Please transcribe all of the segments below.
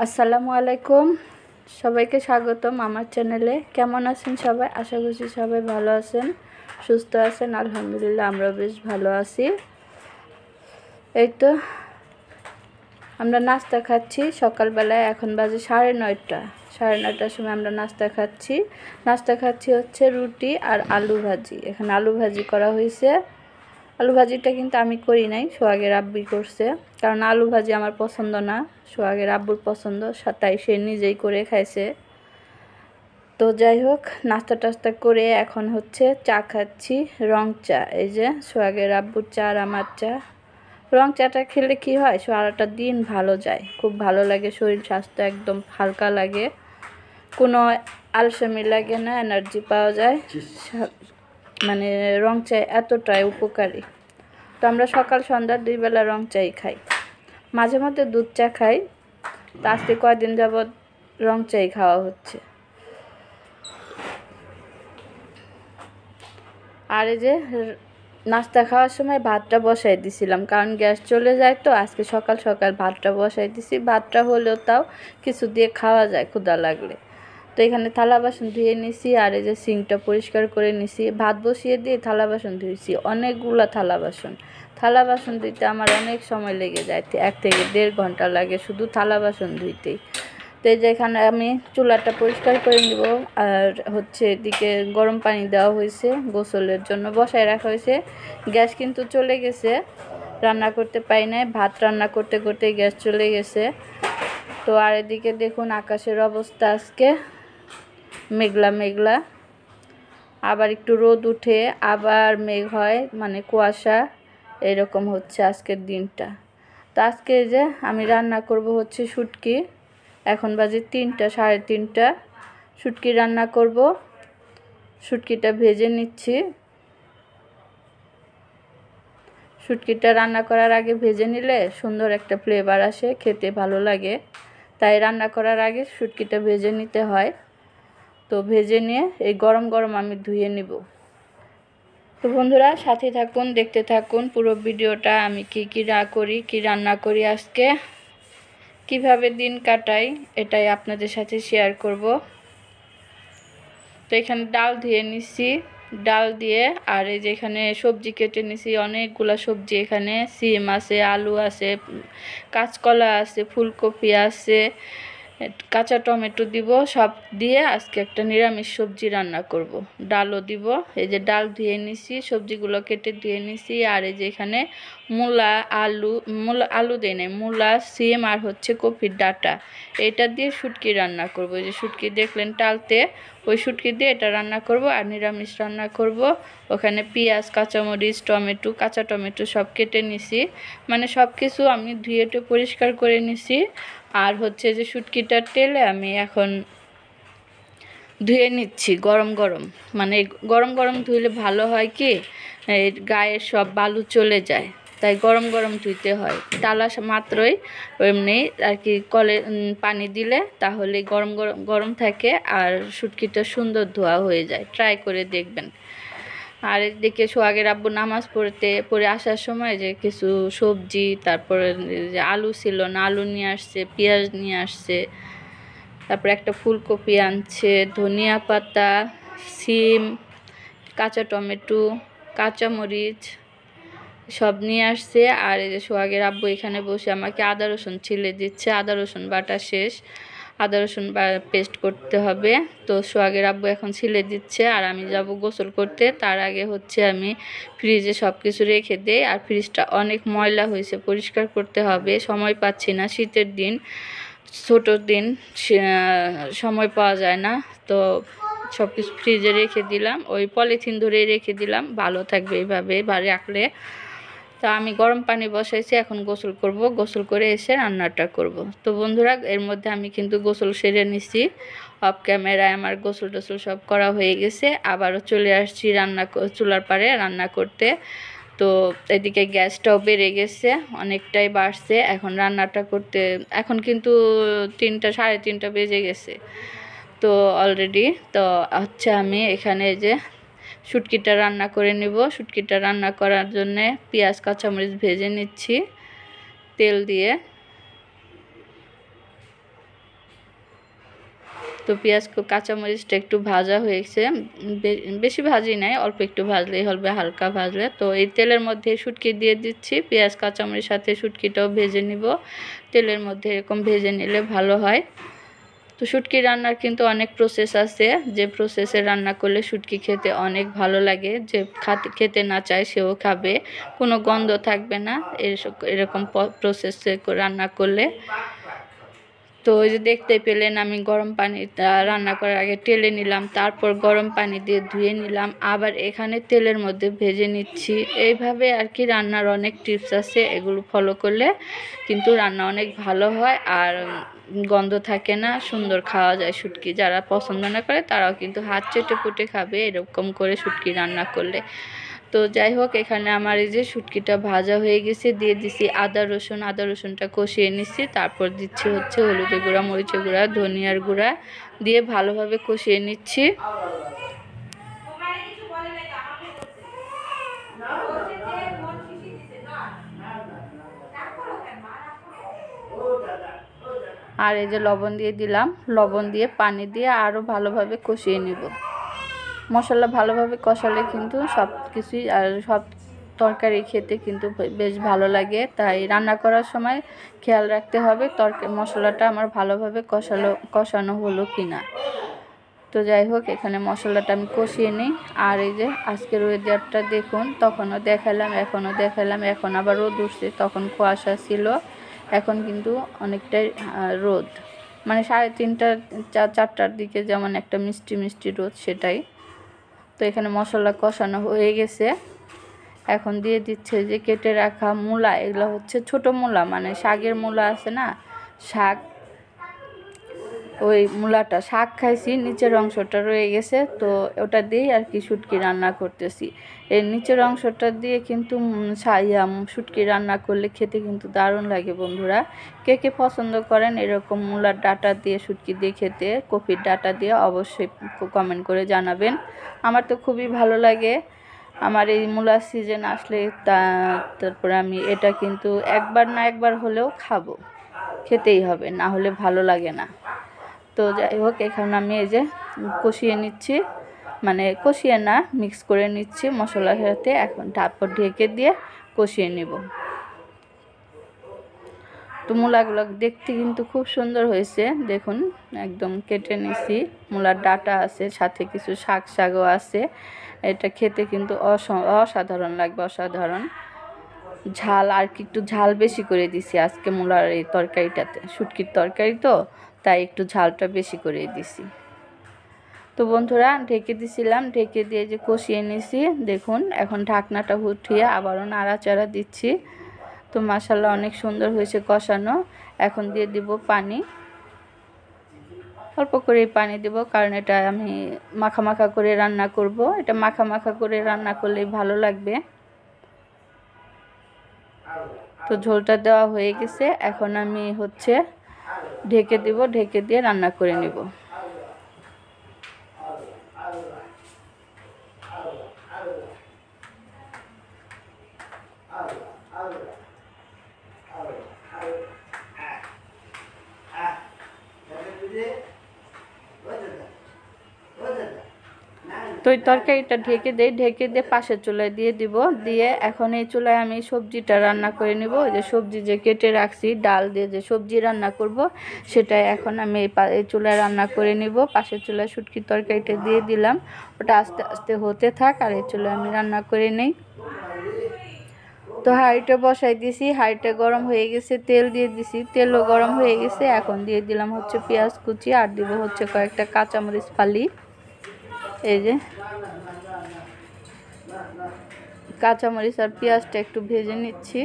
আসসালামু আলাইকুম, সবাইকে স্বাগতম আমার চ্যানেলে। কেমন আছেন সবাই? আশা করছি সবাই ভালো আছেন, সুস্থ আছেন। আলহামদুলিল্লাহ আমরা বেশ ভালো আছি। এই তো আমরা নাস্তা খাচ্ছি সকালবেলায়। এখন বাজে 9:30। 9:30টার সময় আমরা নাস্তা খাচ্ছি হচ্ছে রুটি আর আলু ভাজি। এখানে আলু ভাজি করা হয়েছে। আলু ভাজিটা কিন্তু আমি করি নাই, সোহাগের আব্বু করছে, কারণ আলু ভাজি আমার পছন্দ না, সোহাগের আব্বুর পছন্দ, তাই সে নিজেই করে খাইছে। তো যাই হোক, নাস্তা টাস্তা করে এখন হচ্ছে চা খাচ্ছি, রং চা। এই যে সোহাগের আব্বুর চা আর আমার চা। রং চাটা খেলে কি হয়, সারাটা দিন ভালো যায়, খুব ভালো লাগে, শরীর স্বাস্থ্য একদম হালকা লাগে, কোনো আলসেমি লাগে না, এনার্জি পাওয়া যায়। মানে রং চা এতটাই উপকারী। তো আমরা সকাল সন্ধ্যা 2 বেলা রং চাই খাই, মাঝে মধ্যে দুধ চা খাই। তো আজকে কয়দিন যাবৎ রং চাই খাওয়া হচ্ছে। আর এই যে নাস্তা খাওয়ার সময় ভাতটা বসাই দিছিলাম, কারণ গ্যাস চলে যায়। তো আজকে সকাল সকাল ভাতটা বসাই দিছি। ভাতটা হলেও তাও কিছু দিয়ে খাওয়া যায় ক্ষুধা লাগলে। তো এখানে থালা বাসন ধুয়ে নিছি, আর এই যে সিঙ্কটা পরিষ্কার করে নিছি। ভাত বসিয়ে দিয়ে থালা বাসন ধুইছি, অনেকগুলা থালা বাসন ধুইতে আমার অনেক সময় লেগে যায়, 1 থেকে 1.5 ঘন্টা লাগে শুধু থালা বাসন ধুইতেই। তো এই যে এখানে আমি চুলাটা পরিষ্কার করে নিব, আর হচ্ছে এদিকে গরম পানি দেওয়া হয়েছে, গোসলের জন্য বসায় রাখা হয়েছে। গ্যাস কিন্তু চলে গেছে, রান্না করতে পারি নাই, ভাত রান্না করতে করতে গ্যাস চলে গেছে। তো আর এদিকে দেখুন আকাশের অবস্থা, আজকে মেঘলা মেঘলা, আবার একটু রোদ উঠে আবার মেঘ হয়, মানে কুয়াশা, এরকম হচ্ছে আজকের দিনটা। তো আজকে যে আমি রান্না করব হচ্ছে শুটকি। এখন বাজে 3টা, 3:30। শুটকি রান্না করব। শুটকিটা ভেজে নিচ্ছি। শুটকিটা রান্না করার আগে ভেজে নিলে সুন্দর একটা ফ্লেভার আসে, খেতে ভালো লাগে, তাই রান্না করার আগে শুটকিটা ভেজে নিতে হয়। তো ভেজে নিয়ে এই গরম গরম আমি ধুয়ে নিব। তো বন্ধুরা সাথে থাকুন, দেখতে থাকুন পুরো ভিডিওটা, আমি কি রান্না করি আজকে, কিভাবে দিন কাটাই, এটাই আপনাদের সাথে শেয়ার করব। তো এখানে ডাল ধুয়ে নিছি, ডাল দিয়ে, আর এই যে এখানে সবজি কেটে নিছি, অনেকগুলা সবজি, এখানে সিম আছে, আলু আছে, কাঁচকলা আছে, ফুলকপি আছে, কাঁচা টমেটো দিব, সব দিয়ে আজকে একটা নিরামিষ সবজি রান্না করব। ডালও দিব। এই যে ডাল ধুয়ে নিছি, সবজিগুলো কেটে ধুয়ে নিছি, আর এই যে এখানে আলু দেয় নাই, মূলা, সিম আর হচ্ছে কপির ডাঁটা, এটা দিয়ে শুটকি রান্না করব। এই যে শুটকি দেখলেন টালতে, ওই শুটকি দিয়ে এটা রান্না করব, আর নিরামিষ রান্না করব। ওখানে পেঁয়াজ, কাঁচামরিচ, টমেটো, কাঁচা টমেটো সব কেটে নিছি, মানে সব কিছু আমি ধুয়ে পরিষ্কার করে নিছি। আর হচ্ছে যে শুটকিটা তেলে আমি এখন ধুয়ে নিচ্ছি গরম গরম, মানে গরম গরম ধুইলে ভালো হয় কি, এর গায়ের সব বালু চলে যায়, তাই গরম গরম ধুইতে হয়। টালা মাত্রই এমনি আর কি কলে পানি দিলে তাহলে গরম গরম গরম থাকে, আর শুটকিটা সুন্দর ধোয়া হয়ে যায়, ট্রাই করে দেখবেন। আর এদিকে সোহাগের আব্বু নামাজ পড়ে আসার সময় যে কিছু সবজি, তারপরে যে আলু ছিল না, আলু নিয়ে আসছে, পেঁয়াজ নিয়ে আসছে, তারপরে একটা ফুলকপি আনছে, ধনিয়া পাতা, সিম, কাঁচা টমেটো, কাঁচামরিচ সব নিয়ে আসছে। আর এই যে সোহাগের আব্বু এখানে বসে আমাকে আদা রসুন ছিলে দিচ্ছে, আদা রসুন বাটা শেষ, আদা রসুন পেস্ট করতে হবে। তো সোহাগের আব্বু এখন ছিলে দিচ্ছে, আর আমি যাব গোসল করতে। তার আগে হচ্ছে আমি ফ্রিজে সব কিছু রেখে দেই, আর ফ্রিজটা অনেক ময়লা হয়েছে, পরিষ্কার করতে হবে, সময় পাচ্ছি না, শীতের দিন, ছোট দিন, সময় পাওয়া যায় না। তো সব কিছু ফ্রিজে রেখে দিলাম, ওই পলিথিন ধরে রেখে দিলাম, ভালো থাকবে এইভাবে রাখলে। তা আমি গরম পানি বসাইছি, এখন গোসল করব, গোসল করে এসে রান্নাটা করব। তো বন্ধুরা এর মধ্যে আমি কিন্তু গোসল সেরে নিছি, অফ ক্যামেরায় আমার গোসল টোসল সব করা হয়ে গেছে। আবারও চলে আসছি চুলার পাড়ে রান্না করতে। তো এদিকে গ্যাসটাও বেড়ে গেছে, অনেকটাই বাড়ছে এখন রান্নাটা করতে। এখন কিন্তু 3টা, 3:30 বেজে গেছে তো অলরেডি। তো হচ্ছে আমি এখানে যে শুটকিটা রান্না করে নিব। শুটকিটা রান্না করার জন্যে পেঁয়াজ, কাঁচামরিচ ভেজে নিচ্ছি তেল দিয়ে। তো পেঁয়াজ কাঁচামরিচটা একটু ভাজা হয়েছে, বেশি ভাজি নাই, অল্প একটু ভাজলেই হবে, হালকা ভাজলে। তো এই তেলের মধ্যে শুটকি দিয়ে দিচ্ছি, পেঁয়াজ কাঁচামরিচ সাথে শুটকিটাও ভেজে নিব। তেলের মধ্যে এরকম ভেজে নিলে ভালো হয়। তো শুটকি রান্নার কিন্তু অনেক প্রসেস আছে, যে প্রসেসে রান্না করলে শুটকি খেতে অনেক ভালো লাগে, যে খেতে না চায় সেও খাবে, কোনো গন্ধ থাকবে না এরকম প্রসেসে রান্না করলে। তো ওই যে দেখতে পেলেন আমি গরম পানিটা রান্না করার আগে টেলে নিলাম, তারপর গরম পানি দিয়ে ধুয়ে নিলাম, আবার এখানে তেলের মধ্যে ভেজে নিচ্ছি। এইভাবে আর কি রান্নার অনেক টিপস আছে, এগুলো ফলো করলে কিন্তু রান্না অনেক ভালো হয় আর গন্ধ থাকে না, সুন্দর খাওয়া যায় শুটকি। যারা পছন্দ না করে তারাও কিন্তু হাত চেটে পুটে খাবে এরকম করে শুটকি রান্না করলে। তো যাই হোক, এখানে আমার এই যে শুটকিটা ভাজা হয়ে গেছে, দিয়ে দিছি আদা রসুনটা কষিয়ে নিচ্ছি। তারপর দিচ্ছি হচ্ছে হলুদের গুঁড়া, মরিচের গুঁড়া, ধনিয়ার গুঁড়া দিয়ে ভালোভাবে কষিয়ে নিচ্ছি। আর এই যে লবণ দিয়ে দিলাম, লবণ দিয়ে পানি দিয়ে আরও ভালোভাবে কষিয়ে নিব। মশলা ভালোভাবে কষালে কিন্তু সব কিছুই আর সব তরকারি খেতে কিন্তু বেশ ভালো লাগে। তাই রান্না করার সময় খেয়াল রাখতে হবে মশলাটা আমার ভালোভাবে কষানো হলো কিনা। তো যাই হোক, এখানে মশলাটা আমি কষিয়ে নিই। আর এই যে আজকের ওয়েদারটা দেখুন, তখনও দেখালাম এখনও দেখালাম, এখন আবার রোদ উঠছে, তখন কুয়াশা ছিল, এখন কিন্তু অনেকটাই রোদ, মানে 3:30 4টার দিকে যেমন একটা মিষ্টি মিষ্টি রোদ, সেটাই। তো এখানে মশলা কষানো হয়ে গেছে, এখন দিয়ে দিচ্ছে যে কেটে রাখা মূলা। এগুলো হচ্ছে ছোট মূলা, মানে শাকের মূলা আছে না, শাক, ওই মূলাটা শাক খাইছি, নিচের অংশটা রয়ে গেছে, তো ওটা দিয়েই আর কি শুটকি রান্না করতেছি। এই নিচের অংশটা দিয়ে কিন্তু শুটকি রান্না করলে খেতে কিন্তু দারুণ লাগে বন্ধুরা। কে কে পছন্দ করেন এরকম মূলার ডাঁটা দিয়ে শুটকি দিয়ে খেতে, কপির ডাঁটা দিয়ে, অবশ্যই কমেন্ট করে জানাবেন। আমার তো খুবই ভালো লাগে। আমার এই মূলার সিজন আসলে তারপরে আমি এটা কিন্তু একবার না একবার হলেও খাবো, খেতেই হবে, না হলে ভালো লাগে না। তো যাই হোক, এখন আমি এই যে কষিয়ে নিচ্ছি, মানে কষিয়ে না, মিক্স করে নিচ্ছি মশলার সাথে। এখন তারপর ঢেকে দিয়ে কষিয়ে নেব। তো মূলাগুলো দেখতে কিন্তু খুব সুন্দর হয়েছে, দেখুন একদম কেটে নিছি, মূলার ডাঁটা আছে, সাথে কিছু শাকও আছে। এটা খেতে কিন্তু অসাধারণ লাগবে, অসাধারণ ঝাল। আর কি একটু ঝাল বেশি করে দিছি আজকে মূলার এই তরকারিটাতে, শুটকির তরকারি তো, তাই একটু ঝালটা বেশি করে দিছি। তো বন্ধুরা ঢেকে দিছিলাম, ঢেকে দিয়ে যে কষিয়ে নিছি, দেখুন এখন ঢাকনাটা উঠিয়ে আবারও নাড়াচাড়া দিচ্ছি। তো মাশাআল্লাহ অনেক সুন্দর হয়েছে কষানো। এখন দিয়ে দিব পানি, অল্প করে পানি দেব, কারণ এটা আমি মাখা মাখা করে রান্না করব। এটা মাখা মাখা করে রান্না করলেই ভালো লাগবে। তো ঝোলটা দেওয়া হয়ে গেছে, এখন আমি হচ্ছে ঢেকে দিব, ঢেকে দিয়ে রান্না করে নিব। তো এই তরকারিটা ঢেকে দিয়ে পাশের চুলায় দিয়ে দিব, দিয়ে এখন এই চুলায় আমি সবজিটা রান্না করে নিব। ওই যে সবজি যে কেটে রাখছি, ডাল দিয়ে যে সবজি রান্না করব, সেটাই এখন আমি এই চুলায় রান্না করে নিব। পাশের চুলায় শুটকির তরকারিটা দিয়ে দিলাম, ওটা আস্তে আস্তে হতে থাক, আর এই চুলায় আমি রান্না করে নেই। তো হাঁড়িটা বসাই দিছি, হাঁড়িটা গরম হয়ে গেছে, তেল দিয়ে দিছি, তেলও গরম হয়ে গেছে। এখন দিয়ে দিলাম হচ্ছে পেঁয়াজ কুচি, আর দিব হচ্ছে কয়েকটা কাঁচামরিচ ফালি। এই যে কাঁচামরিচ আর পেঁয়াজটা একটু ভেজে নিচ্ছি।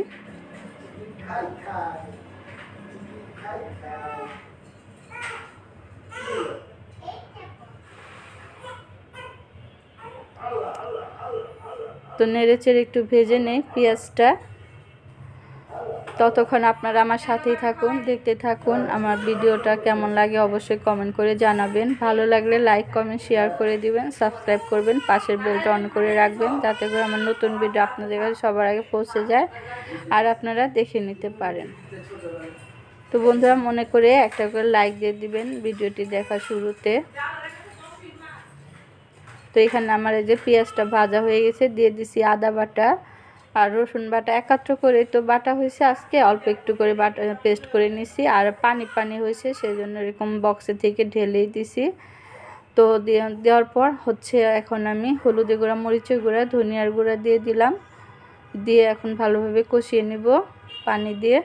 তো নেড়েচেড়ে একটু ভেজে নেই পেঁয়াজটা। ততক্ষণ আপনারা আমার সাথেই থাকুন, দেখতে থাকুন। আমার ভিডিওটা কেমন লাগে অবশ্যই কমেন্ট করে জানাবেন। ভালো লাগলে লাইক কমেন্ট শেয়ার করে দিবেন, সাবস্ক্রাইব করবেন, পাশের বেলটা অন করে রাখবেন, যাতে করে আমার নতুন ভিডিও আপনাদের কাছে সবার আগে পৌঁছে যায় আর আপনারা দেখে নিতে পারেন। তো বন্ধুরা মনে করে একটা করে লাইক দিয়ে দিবেন ভিডিওটি দেখা শুরুতে। তো এখানে আমার এই যে পেঁয়াজটা ভাজা হয়ে গেছে, দিয়ে দিছি আদা বাটা আর রসুন বাটা একাত্র করে তো বাটা হয়েছে, আজকে অল্প একটু করে বাটা পেস্ট করে নিছি। আর পানি পানি হয়েছে সেই জন্য এরকম বক্সে থেকে ঢেলেই দিছি। তো দেওয়ার পর হচ্ছে এখন আমি হলুদের গুঁড়া, মরিচের গুঁড়া, ধনিয়ার গুঁড়া দিয়ে দিলাম, দিয়ে এখন ভালোভাবে কষিয়ে নেব পানি দিয়ে।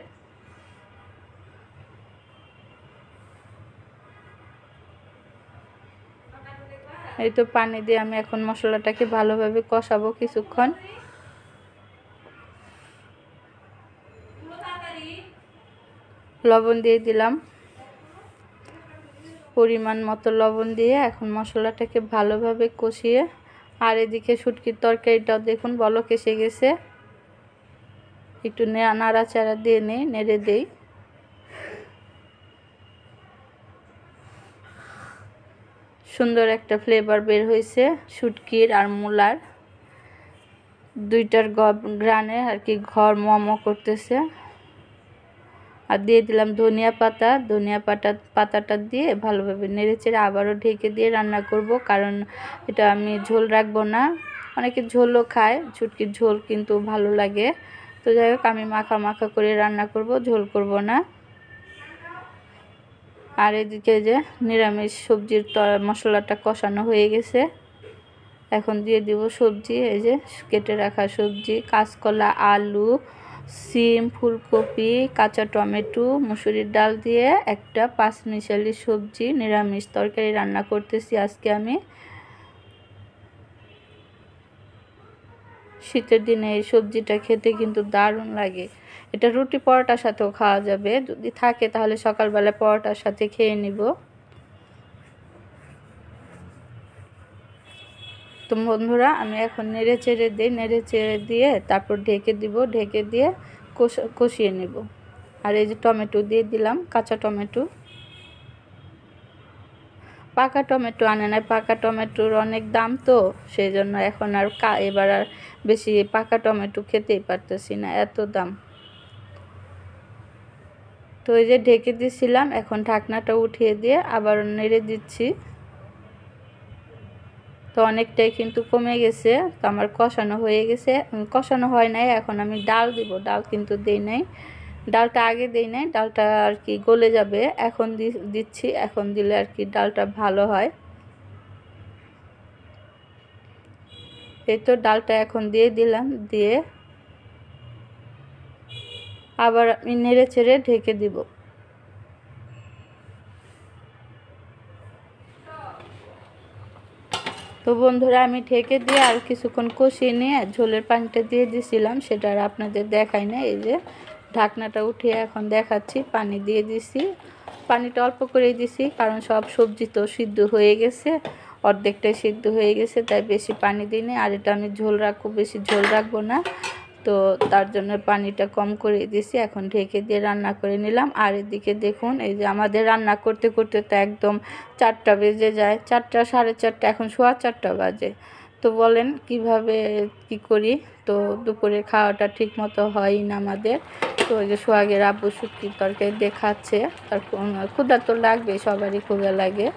এই তো পানি দিয়ে আমি এখন মশলাটাকে ভালোভাবে কষাবো কিছুক্ষণ। লবণ দিয়ে দিলাম, পরিমাণ মতো লবণ দিয়ে এখন মশলাটাকে ভালোভাবে কষিয়ে। আর এদিকে শুটকির তরকারিটাও দেখুন বলক এসে গেছে, একটু নাড়াচাড়া দিয়ে নেড়ে দেই। সুন্দর একটা ফ্লেভার বের হয়েছে শুটকির আর মূলার দুইটার ঘ্রাণে আর কি ঘর মম করতেছে। আর দিয়ে দিলাম ধনিয়া পাতাটা দিয়ে ভালোভাবে নেড়েচেড়ে আবারও ঢেকে দিয়ে রান্না করব, কারণ এটা আমি ঝোল রাখবো না। অনেকে ঝোলও খায়, শুটকির ঝোল কিন্তু ভালো লাগে। তো যাই হোক আমি মাখা মাখা করে রান্না করব, ঝোল করব না। আর এদিকে যে নিরামিষ সবজির মশলাটা কষানো হয়ে গেছে, এখন দিয়ে দিব সবজি। এই যে কেটে রাখা সবজি, কাঁচকলা, আলু, সিম, ফুলকপি, কাঁচা টমেটো, মুসুরির ডাল দিয়ে একটা পাঁচমিশালি সবজি নিরামিষ তরকারি রান্না করতেছি আজকে আমি। শীতের দিনে এই সবজিটা খেতে কিন্তু দারুণ লাগে। এটা রুটি পরোটার সাথেও খাওয়া যাবে, যদি থাকে তাহলে সকালবেলা পরোটার সাথে খেয়ে নিব। তো বন্ধুরা আমি এখন নেড়ে চেড়ে দিই, নেড়ে চেড়ে দিয়ে তারপর ঢেকে দিব, ঢেকে দিয়ে কষিয়ে নেব। আর এই যে টমেটো দিয়ে দিলাম, কাঁচা টমেটো। পাকা টমেটো আনে না, পাকা টমেটোর অনেক দাম, তো সেই জন্য এখন আর এবার আর বেশি পাকা টমেটো খেতেই পারতেছি না, এত দাম। তো এই যে ঢেকে দিয়েছিলাম, এখন ঢাকনাটা উঠিয়ে দিয়ে আবার নেড়ে দিচ্ছি। তো অনেকটাই কিন্তু কমে গেছে, তো আমার কষানো হয়ে গেছে। কষানো হয় নাই, এখন আমি ডাল দিব। ডাল কিন্তু দেই নাই, ডালটা আগে দেই নাই, ডালটা আর কি গলে যাবে, এখন দিচ্ছি। এখন দিলে আর কি ডালটা ভালো হয়। এই তো ডালটা এখন দিয়ে দিলাম, দিয়ে আবার আমি নেড়ে চেড়ে ঢেকে দিব। তো বন্ধুরা আমি ঢেকে দিয়ে আর কিছুক্ষণ কষিয়ে নিয়ে ঝোলের পানিটা দিয়ে দিছিলাম, সেটা আর আপনাদের দেখাই না। এই যে ঢাকনাটা উঠিয়ে এখন দেখাচ্ছি, পানি দিয়ে দিছি। পানিটা অল্প করেই দিছি, কারণ সব সবজি তো সিদ্ধ হয়ে গেছে, অর্ধেকটাই সিদ্ধ হয়ে গেছে, তাই বেশি পানি দিইনি। আর এটা আমি ঝোল রাখবো, বেশি ঝোল রাখবো না, তো তার জন্য পানিটা কম করে দিয়েছি। এখন ঢেকে দিয়ে রান্না করে নিলাম। আর এদিকে দেখুন এই যে আমাদের রান্না করতে করতে তো একদম 4টা বেজে যায়, 4টা, 4:30, এখন সোয়া 4টা বাজে। তো বলেন কিভাবে কি করি, তো দুপুরে খাওয়াটা ঠিক মতো হয়ই না আমাদের। তো ওই যে সোহাগের আব্বু শুটকির তরকারি দিয়ে খাচ্ছে, তার ক্ষুধা তো লাগবে, সবারই ক্ষুধা লাগে।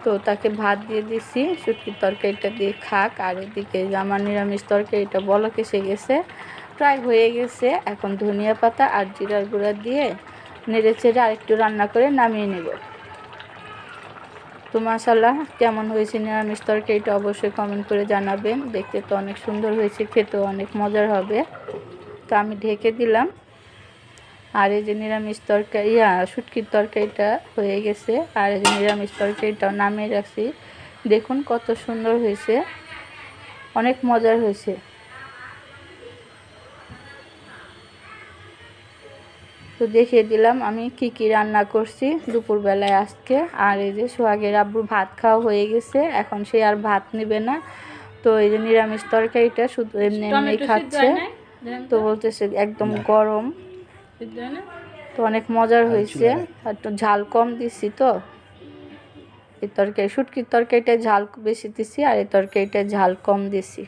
তো তাকে ভাত দিয়ে দিছি, শুটকির তরকারিটা দিয়ে খাক। আর এদিকে আমার নিরামিষ তরকারিটা বলক এসে গেছে, প্রায় হয়ে গেছে। এখন ধনিয়া পাতা আর জিরার গুঁড়া দিয়ে নেড়ে চেড়ে আরেকটু রান্না করে নামিয়ে নেব। তো মাশাআল্লাহ কেমন হয়েছে নিরামিষ তরকারিটা অবশ্যই কমেন্ট করে জানাবেন। দেখতে তো অনেক সুন্দর হয়েছে, খেতেও অনেক মজার হবে। তো আমি ঢেকে দিলাম। আর এই যে নিরামিষ তরকারি, শুটকির তরকারিটা হয়ে গেছে, আর এই যে নিরামিষ তরকারিটাও নামিয়ে রাখছি। দেখুন কত সুন্দর হয়েছে, অনেক মজার হয়েছে। তো দেখিয়ে দিলাম আমি কি কি রান্না করছি দুপুরবেলায় আজকে। আর এই যে সোহাগের আব্বুর ভাত খাওয়া হয়ে গেছে, এখন সে আর ভাত নেবে না। তো এই যে নিরামিষ তরকারিটা শুধু এমনি এমনি খাচ্ছে, তো বলতেছে একদম গরম, তো অনেক মজার হয়েছে। একটু ঝাল কম দিছি, তো এই তরকারি শুটকির তরকারিটা ঝাল বেশি দিছি, আর এই তরকারিটা ঝাল কম দিছি।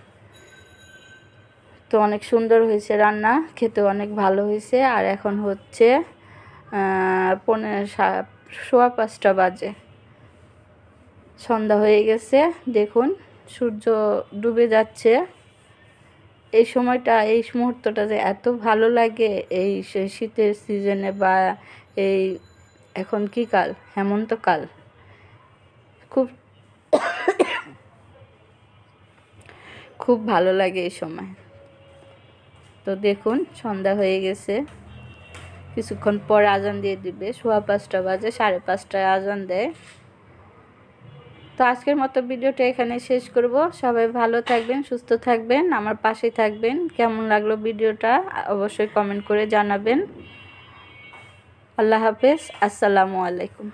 তো অনেক সুন্দর হয়েছে রান্না, খেতে অনেক ভালো হয়েছে। আর এখন হচ্ছে সোয়া 5টা বাজে, সন্ধ্যা হয়ে গেছে। দেখুন সূর্য ডুবে যাচ্ছে। এই সময়টা, এই মুহূর্তটা যে এত ভালো লাগে এই শীতের সিজনে, বা এই এখন কি কাল, হেমন্তকাল, খুব খুব ভালো লাগে এই সময়। তো দেখুন সন্ধ্যা হয়ে গেছে, কিছুক্ষণ পর আজান দিয়ে দিবে। সোয়া 5টা বাজে, 5:30টায় আজান দেয়। তো আজকের মতো ভিডিওটা এখানে শেষ করব। সবাই ভালো থাকবেন, সুস্থ থাকবেন, আমার পাশে থাকবেন। কেমন লাগলো ভিডিওটা অবশ্যই কমেন্ট করে জানাবেন। আল্লাহ হাফেজ, আসসালামু আলাইকুম।